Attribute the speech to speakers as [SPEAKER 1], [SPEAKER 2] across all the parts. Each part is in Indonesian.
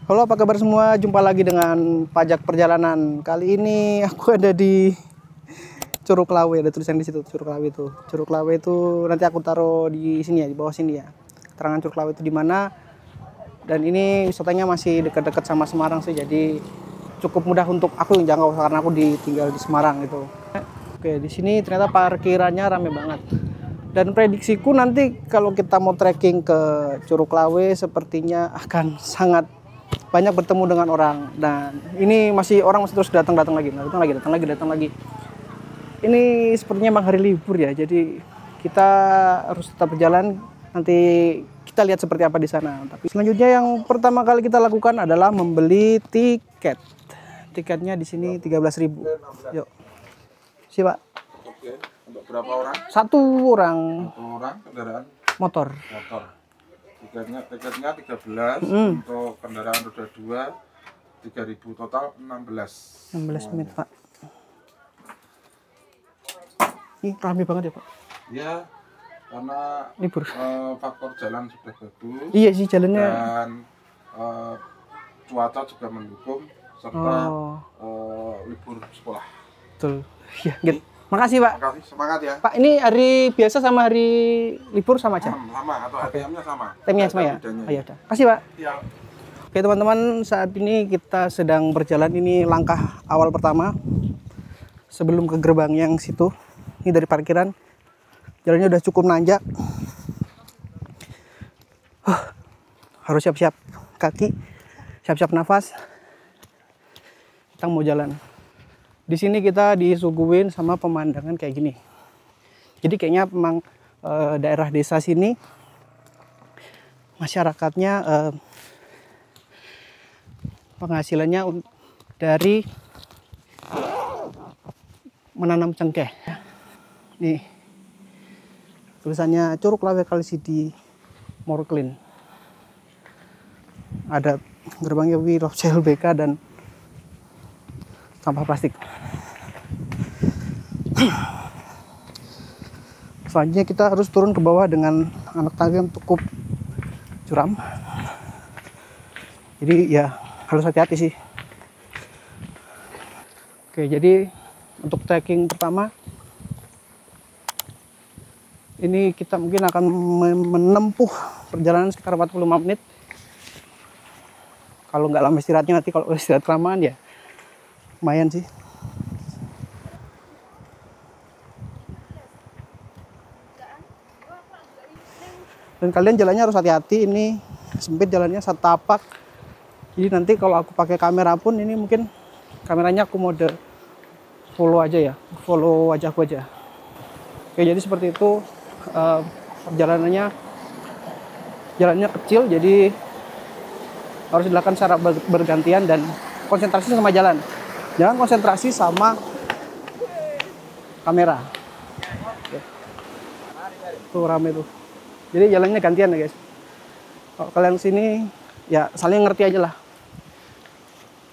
[SPEAKER 1] Halo, apa kabar semua? Jumpa lagi dengan Pajak Perjalanan. Kali ini aku ada di Curug Lawe. Ada tulisan di situ Curug Lawe itu. Curug Lawe itu nanti aku taruh di sini ya, di bawah sini ya. Keterangan Curug Lawe itu di mana? Dan ini wisatanya masih dekat-dekat sama Semarang sih, jadi cukup mudah untuk aku yang jangkau karena aku tinggal di Semarang gitu. Oke, di sini ternyata parkirannya rame banget. Dan prediksiku nanti kalau kita mau trekking ke Curug Lawe sepertinya akan sangat banyak bertemu dengan orang. Dan ini orang masih terus datang lagi. Ini sepertinya emang hari libur ya, jadi kita harus tetap berjalan. Nanti kita lihat seperti apa di sana. Tapi selanjutnya yang pertama kali kita lakukan adalah membeli tiket. Tiketnya di sini 13.000. Yuk. Siapa?
[SPEAKER 2] Oke. Untuk berapa orang?
[SPEAKER 1] Satu orang.
[SPEAKER 2] Satu orang kendaraan
[SPEAKER 1] Motor.
[SPEAKER 2] Tiketnya 13. Untuk kendaraan roda 2 3.000, total 16
[SPEAKER 1] menit, Pak. Ini rame banget ya, Pak?
[SPEAKER 2] Ya, karena
[SPEAKER 1] libur.
[SPEAKER 2] Faktor jalan sudah bagus.
[SPEAKER 1] Iya sih, jalannya.
[SPEAKER 2] Dan cuaca juga mendukung serta libur sekolah.
[SPEAKER 1] Betul. Ya, gitu. Makasih, Pak.
[SPEAKER 2] Makasih, semangat ya.
[SPEAKER 1] Pak, ini hari biasa sama hari libur sama aja?
[SPEAKER 2] Sama atau ATM-nya sama?
[SPEAKER 1] ATM-nya sama ya? Oh, ya udah. Kasih, Pak.
[SPEAKER 2] Ya.
[SPEAKER 1] Oke, teman-teman, saat ini kita sedang berjalan. Ini langkah awal pertama sebelum ke gerbang yang situ. Ini dari parkiran. Jalannya udah cukup nanjak. Harus siap-siap kaki, siap-siap nafas. Kita mau jalan. Di sini kita disuguhin sama pemandangan kayak gini. Jadi kayaknya memang daerah desa sini masyarakatnya penghasilannya dari menanam cengkeh. Nih tulisannya Curug Lawe Kalisidi Morklin. Ada gerbangnya Wiro CLBK dan sampah plastik. Selanjutnya kita harus turun ke bawah dengan anak tangga yang cukup curam. Jadi ya harus hati-hati sih. Oke, jadi untuk trekking pertama ini kita mungkin akan menempuh perjalanan sekitar 45 menit. Kalau nggak lama istirahatnya, nanti kalau istirahat kelamaan ya lumayan sih. Dan kalian jalannya harus hati-hati, ini sempit jalannya, satu tapak. Jadi nanti kalau aku pakai kamera pun ini mungkin kameranya aku mode follow aja ya, follow wajahku aja. Oke, jadi seperti itu perjalanannya. Jalannya kecil, jadi harus dilakukan secara bergantian dan konsentrasi sama jalan. Jangan konsentrasi sama kamera. Oke. Tuh rame tuh. Jadi jalannya gantian ya guys. Kalau kalian sini ya saling ngerti aja lah.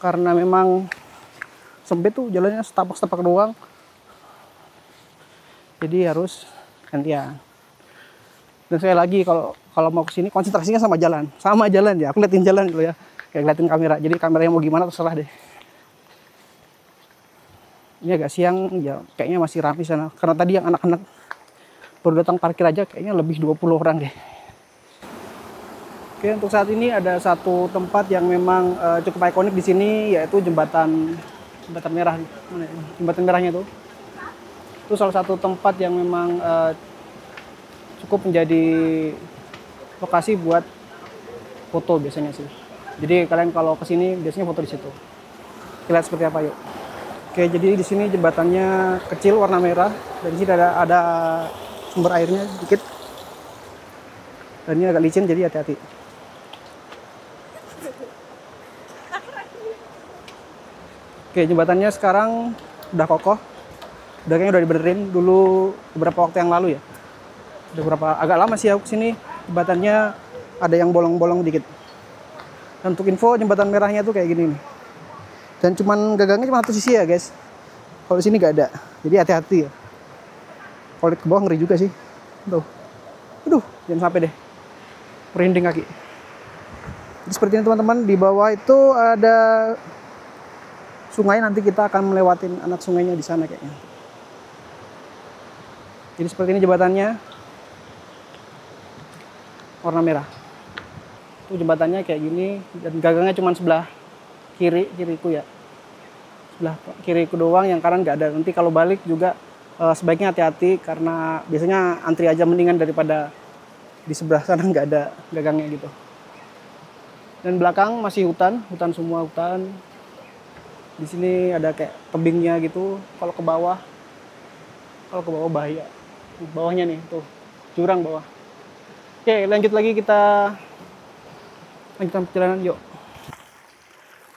[SPEAKER 1] Karena memang sempit tuh jalannya, setapak-setapak doang. Jadi harus gantian. Dan sekali lagi kalau mau kesini konsentrasinya sama jalan ya. Aku liatin jalan dulu ya, kayak liatin kamera. Jadi kameranya mau gimana terserah deh. Ini agak siang ya, kayaknya masih rapi sana. Karena tadi yang anak-anak baru datang parkir aja kayaknya lebih 20 orang deh. Oke, untuk saat ini ada satu tempat yang memang cukup ikonik di sini, yaitu jembatan merah. Jembatan merahnya itu salah satu tempat yang memang cukup menjadi lokasi buat foto biasanya sih. Jadi kalian kalau kesini biasanya foto di situ. Kita lihat seperti apa yuk. Oke, jadi di sini jembatannya kecil warna merah, dan di sini ada sumber airnya sedikit. Dan ini agak licin, jadi hati-hati. Oke, jembatannya sekarang udah kokoh. Kayaknya udah dibenerin dulu beberapa waktu yang lalu ya. Agak lama sih aku kesini, jembatannya ada yang bolong-bolong dikit. Dan untuk info, jembatan merahnya tuh kayak gini nih. Dan gagangnya cuma satu sisi ya guys. Kalau di sini nggak ada, jadi hati-hati ya. Kalau lihat ke bawah ngeri juga sih. Tuh, aduh, jangan sampai deh merinding kaki. Jadi seperti ini teman-teman, di bawah itu ada sungai, nanti kita akan melewatin anak sungainya di sana kayaknya. Jadi seperti ini jembatannya, warna merah. Itu jembatannya kayak gini, dan gagangnya cuma sebelah kiriku ya. Sebelah kiriku doang, yang kanan nggak ada. Nanti kalau balik juga sebaiknya hati-hati, karena biasanya antri aja mendingan daripada di sebelah sana nggak ada gagangnya gitu. Dan belakang masih hutan semua hutan. Di sini ada kayak tebingnya gitu. Kalau ke bawah bahaya. Bawahnya nih tuh jurang bawah. Oke, lanjut lagi, kita lanjutkan perjalanan, yuk.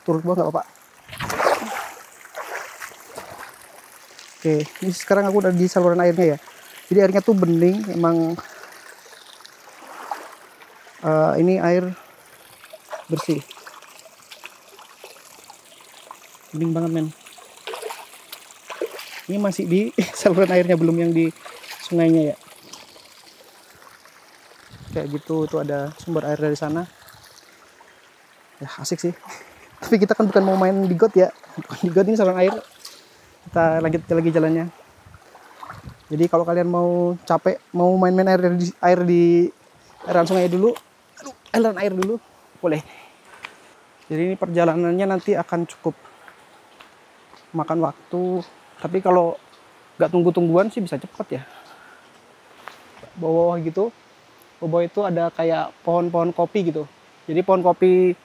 [SPEAKER 1] Turun bawah nggak apa-apa. Oke, ini sekarang aku udah di saluran airnya ya. Jadi airnya tuh bening, emang ini air bersih. Bening banget men. Ini masih di saluran airnya, belum yang di sungainya ya. Kayak gitu, itu ada sumber air dari sana. Ya asik sih. Tapi kita kan bukan mau main di got ya. Bukan di got, ini saluran air. Kita lanjut lagi jalannya. Jadi kalau kalian mau capek, mau main-main air di aliran sungai dulu, aliran air dulu, boleh. Jadi ini perjalanannya nanti akan cukup makan waktu, tapi kalau nggak tunggu-tungguan sih bisa cepet ya. Bawah gitu, bawah itu ada kayak pohon-pohon kopi gitu. Jadi pohon kopi,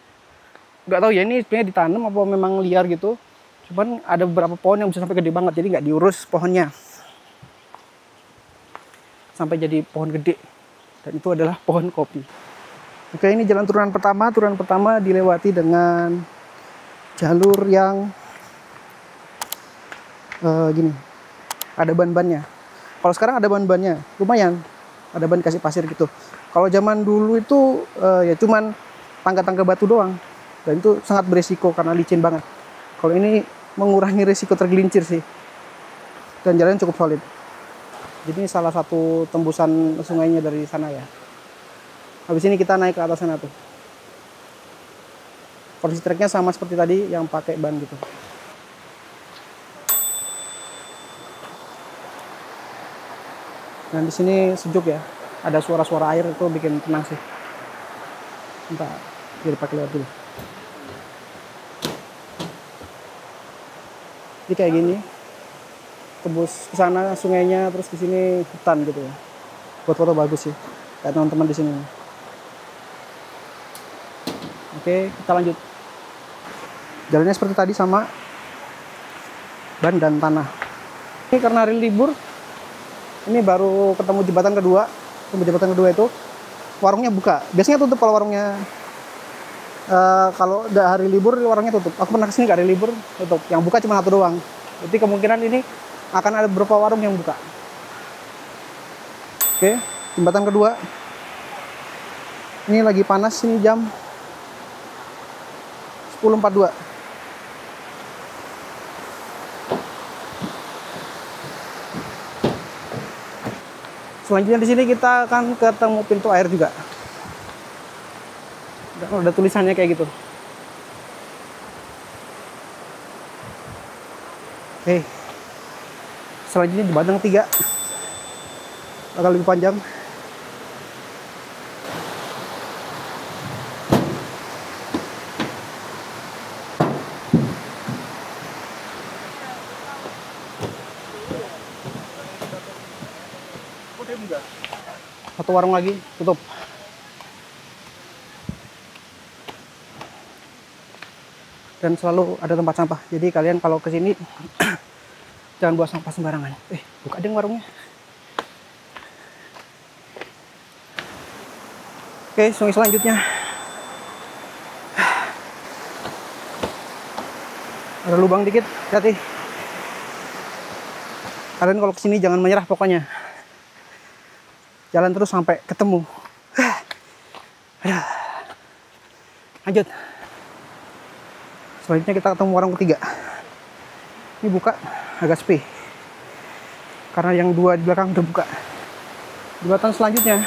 [SPEAKER 1] nggak tahu ya ini sebenarnya ditanam apa memang liar gitu. Cuman ada beberapa pohon yang bisa sampai gede banget, jadi nggak diurus pohonnya sampai jadi pohon gede. Dan itu adalah pohon kopi. Oke, ini jalan turunan pertama. Turunan pertama dilewati dengan jalur yang gini, ada ban-bannya. Kalau sekarang ada ban-bannya, lumayan, ada ban kasih pasir gitu. Kalau zaman dulu itu ya cuman tangga-tangga batu doang, dan itu sangat beresiko karena licin banget. Kalau ini mengurangi risiko tergelincir sih, dan jalannya cukup solid. Jadi ini salah satu tembusan sungainya dari sana ya. Habis ini kita naik ke atas sana tuh. Kondisi treknya sama seperti tadi yang pakai ban gitu. Dan di sini sejuk ya, ada suara-suara air, itu bikin tenang sih. Entah, jadi pakai lewat dulu. Jadi kayak gini, tembus ke sana sungainya, terus di sini hutan gitu ya. Buat foto bagus sih, kayak teman-teman di sini. Oke, kita lanjut. Jalannya seperti tadi sama ban dan tanah. Ini karena hari libur, ini baru ketemu jembatan kedua. Jembatan kedua itu warungnya buka. Biasanya tutup kalau warungnya. Kalau udah hari libur warungnya tutup. Aku pernah kesini gak hari libur tutup. Yang buka cuma satu doang. Jadi kemungkinan ini akan ada beberapa warung yang buka. Oke, jembatan kedua. Ini lagi panas, ini jam 10.42. Selanjutnya di sini kita akan ketemu pintu air juga. Ada tulisannya kayak gitu. Oke. Selanjutnya jembatan 3. Bakal lebih panjang. Satu warung lagi tutup. Dan selalu ada tempat sampah. Jadi kalian kalau kesini jangan buang sampah sembarangan. Buka deh warungnya. Oke, sungai selanjutnya. Ada lubang dikit, hati-hati. Kalian kalau kesini jangan menyerah pokoknya. Jalan terus sampai ketemu. Lanjut. Selanjutnya kita ketemu warung ketiga. Ini buka, agak sepi. Karena yang dua di belakang udah buka. Jembatan selanjutnya.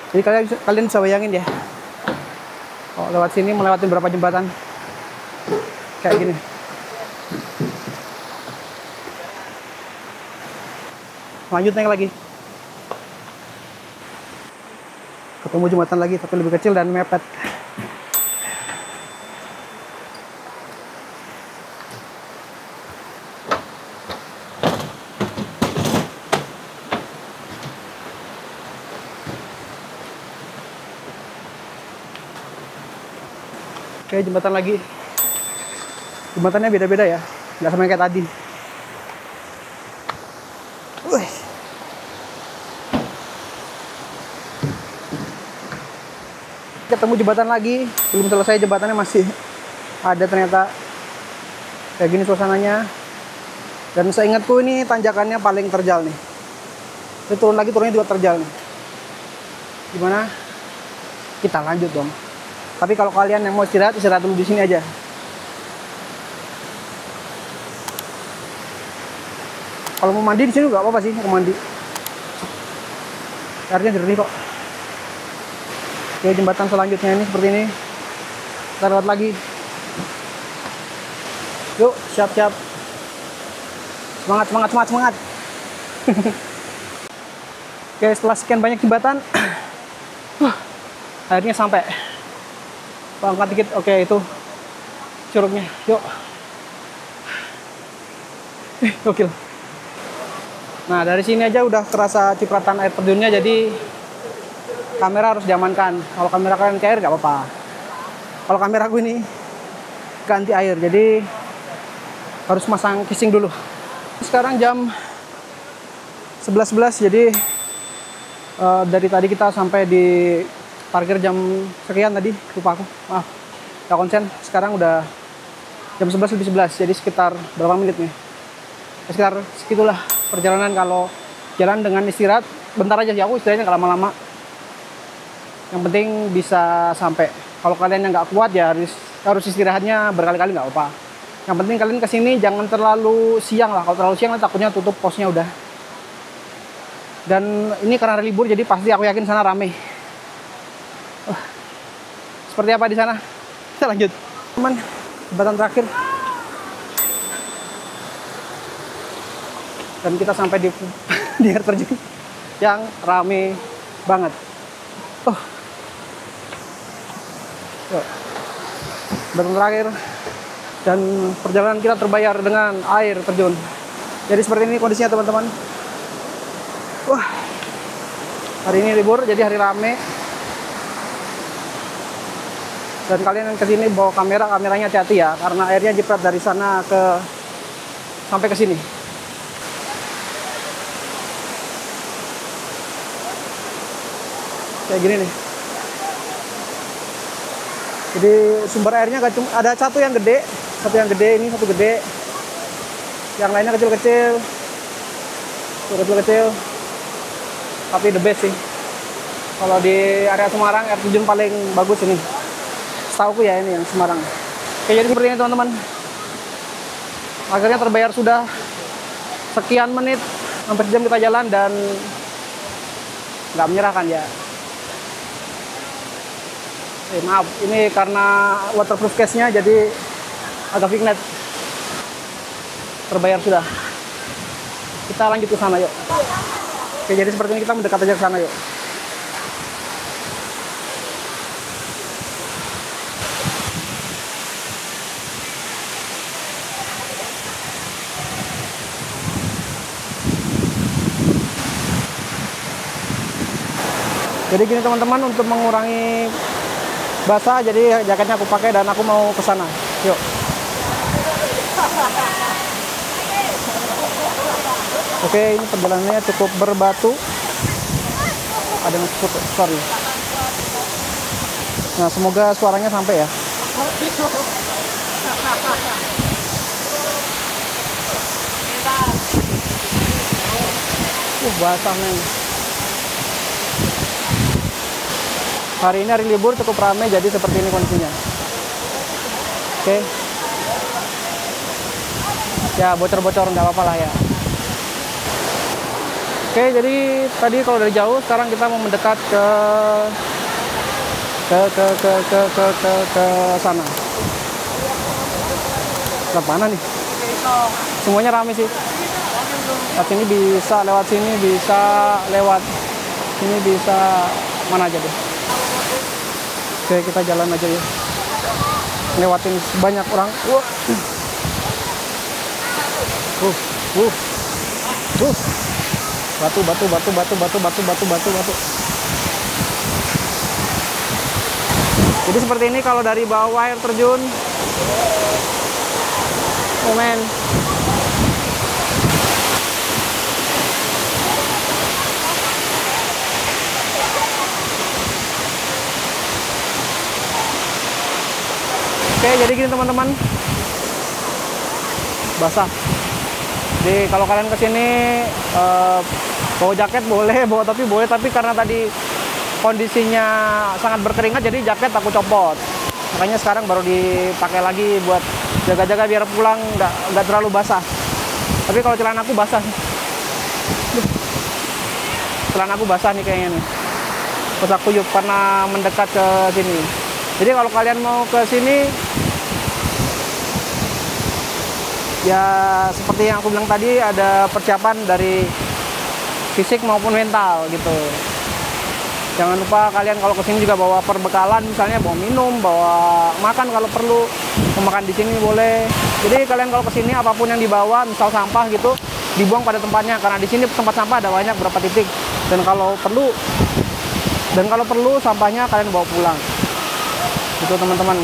[SPEAKER 1] Jadi kalian bisa bayangin ya. Oh, lewat sini melewati beberapa jembatan kayak gini. Lanjut naik lagi. Ketemu jembatan lagi tapi lebih kecil dan mepet. Oke, jembatan lagi. Jembatannya beda-beda ya, nggak sama yang kayak tadi. Wih. Ketemu jembatan lagi, belum selesai jembatannya, masih ada ternyata. Kayak gini suasananya. Dan seingatku ini tanjakannya paling terjal nih. Ini turun lagi, turunnya juga terjal nih. Gimana? Kita lanjut dong. Tapi kalau kalian yang mau istirahat, istirahat dulu di sini aja. Kalau mau mandi di sini nggak apa-apa sih, mau mandi. Airnya jernih kok. Oke, jembatan selanjutnya ini seperti ini. Kita lewat lagi. Yuk, siap-siap. Semangat, semangat, semangat, semangat. Oke, setelah sekian banyak jembatan, akhirnya sampai. Angkat dikit, oke, itu curugnya. Yuk. Gokil. Nah, dari sini aja udah kerasa cipratan air terjunnya, jadi kamera harus diamankan. Kalau kamera kalian ke air nggak apa-apa. Kalau kamera gue ini ganti air, jadi harus masang casing dulu. Sekarang jam 11.11, jadi dari tadi kita sampai di parkir jam sekian tadi, lupa aku, maaf, gak konsen. Sekarang udah jam 11:11, jadi sekitar berapa menit nih? Sekitar segitulah perjalanan. Kalau jalan dengan istirahat bentar aja sih, aku istirahatnya nggak lama-lama. Yang penting bisa sampai. Kalau kalian yang nggak kuat ya harus istirahatnya berkali-kali, nggak apa-apa. Yang penting kalian kesini jangan terlalu siang lah. Kalau terlalu siang takutnya tutup posnya udah. Dan ini karena hari libur, jadi pasti aku yakin sana rame. Seperti apa di sana? Kita lanjut. Teman, jembatan terakhir. Dan kita sampai di air terjun yang rame banget. Jembatan terakhir. Dan perjalanan kita terbayar dengan air terjun. Jadi seperti ini kondisinya teman-teman. Wah. Hari ini libur, jadi hari rame. Dan kalian yang kesini bawa kameranya hati-hati ya, karena airnya jepret dari sana sampai ke sini. Kayak gini nih. Jadi sumber airnya gak cuma ada satu yang gede, ini satu gede. Yang lainnya kecil-kecil. Kecil-kecil. Tapi the best sih. Kalau di area Semarang air terjun paling bagus ini. Setauku ya ini yang Semarang. Oke, jadi seperti ini teman-teman. Akhirnya terbayar sudah. Sekian menit, hampir jam kita jalan dan nggak menyerahkan ya. Maaf, ini karena waterproof case-nya jadi agak vignet. Terbayar sudah. Kita lanjut ke sana yuk. Oke, jadi seperti ini kita mendekat aja ke sana yuk. Jadi gini teman-teman, untuk mengurangi basah, jadi jaketnya aku pakai dan aku mau ke sana. Yuk. Oke, ini perjalanannya cukup berbatu. Ada yang cukup, sorry. Nah, semoga suaranya sampai ya. Basah men. Hari ini hari libur cukup ramai, jadi seperti ini kondisinya. Oke. Ya, bocor-bocor nggak apa-apa lah ya. Oke, jadi tadi kalau dari jauh, sekarang kita mau mendekat ke ke sana. Lewat mana nih? Semuanya rame sih. Lewat sini bisa, lewat sini bisa, lewat sini bisa, mana aja deh. Oke, kita jalan aja ya. Lewatin banyak orang. Batu. Jadi seperti ini kalau dari bawah air terjun. Oh men. Oke, jadi gini teman-teman. Basah. Jadi kalau kalian kesini bawa jaket boleh, bawa topi boleh, tapi karena tadi kondisinya sangat berkeringat, jadi jaket aku copot. Makanya sekarang baru dipakai lagi buat jaga-jaga biar pulang nggak terlalu basah. Tapi kalau celana aku basah. Celana aku basah nih kayaknya nih. Terus aku yuk karena mendekat ke sini. Jadi kalau kalian mau ke sini, ya seperti yang aku bilang tadi, ada persiapan dari fisik maupun mental gitu. Jangan lupa kalian kalau kesini juga bawa perbekalan, misalnya bawa minum, bawa makan kalau perlu, mau makan di sini boleh. Jadi kalian kalau kesini apapun yang dibawa, misal sampah gitu, dibuang pada tempatnya, karena di sini tempat sampah ada banyak berapa titik. Dan kalau perlu sampahnya kalian bawa pulang. Itu teman-teman.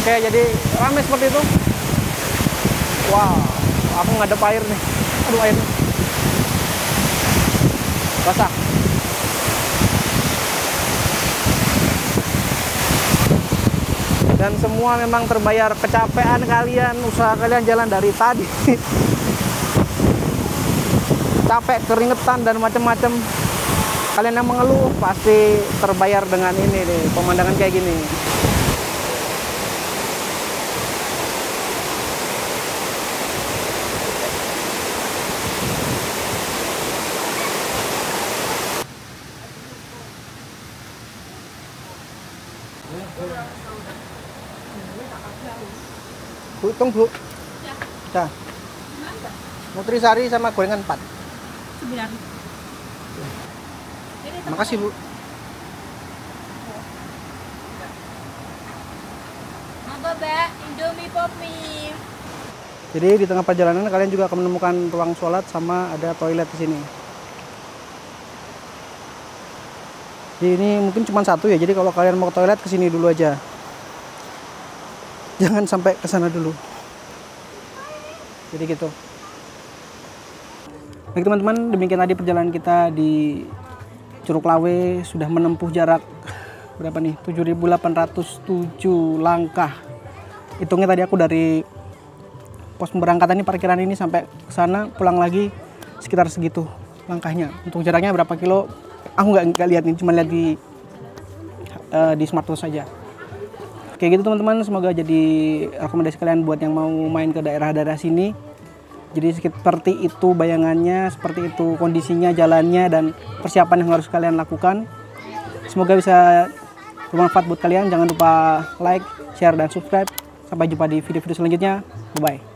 [SPEAKER 1] Oke, jadi ramai seperti itu. Wow, aku ngadep air nih. Aduh, airnya basah. Dan semua memang terbayar kecapean kalian, usaha kalian jalan dari tadi. Capek, keringetan, dan macam-macam. Kalian yang mengeluh pasti terbayar dengan ini nih, pemandangan kayak gini. Bu, hitung Bu. Ya. Nutrisari sama gorengan 4.
[SPEAKER 3] 9.
[SPEAKER 1] Makasih Bu.
[SPEAKER 3] Mangga Mbak, Indomie Pop Mie.
[SPEAKER 1] Jadi di tengah perjalanan kalian juga akan menemukan ruang sholat sama ada toilet di sini. Jadi ini mungkin cuma satu ya. Jadi kalau kalian mau ke toilet kesini dulu aja. Jangan sampai ke sana dulu. Jadi gitu. Baik teman-teman, demikian tadi perjalanan kita di Curug Lawe. Sudah menempuh jarak berapa nih? 7.807 langkah. Hitungnya tadi aku dari pos pemberangkatan ini, parkiran ini sampai ke sana, pulang lagi sekitar segitu langkahnya. Untuk jaraknya berapa kilo? Aku nggak lihat nih, cuma lihat di smartwatch saja. Oke gitu teman-teman, semoga jadi rekomendasi kalian buat yang mau main ke daerah-daerah sini. Jadi seperti itu bayangannya, seperti itu kondisinya, jalannya, dan persiapan yang harus kalian lakukan. Semoga bisa bermanfaat buat kalian. Jangan lupa like, share, dan subscribe. Sampai jumpa di video-video selanjutnya. Bye-bye.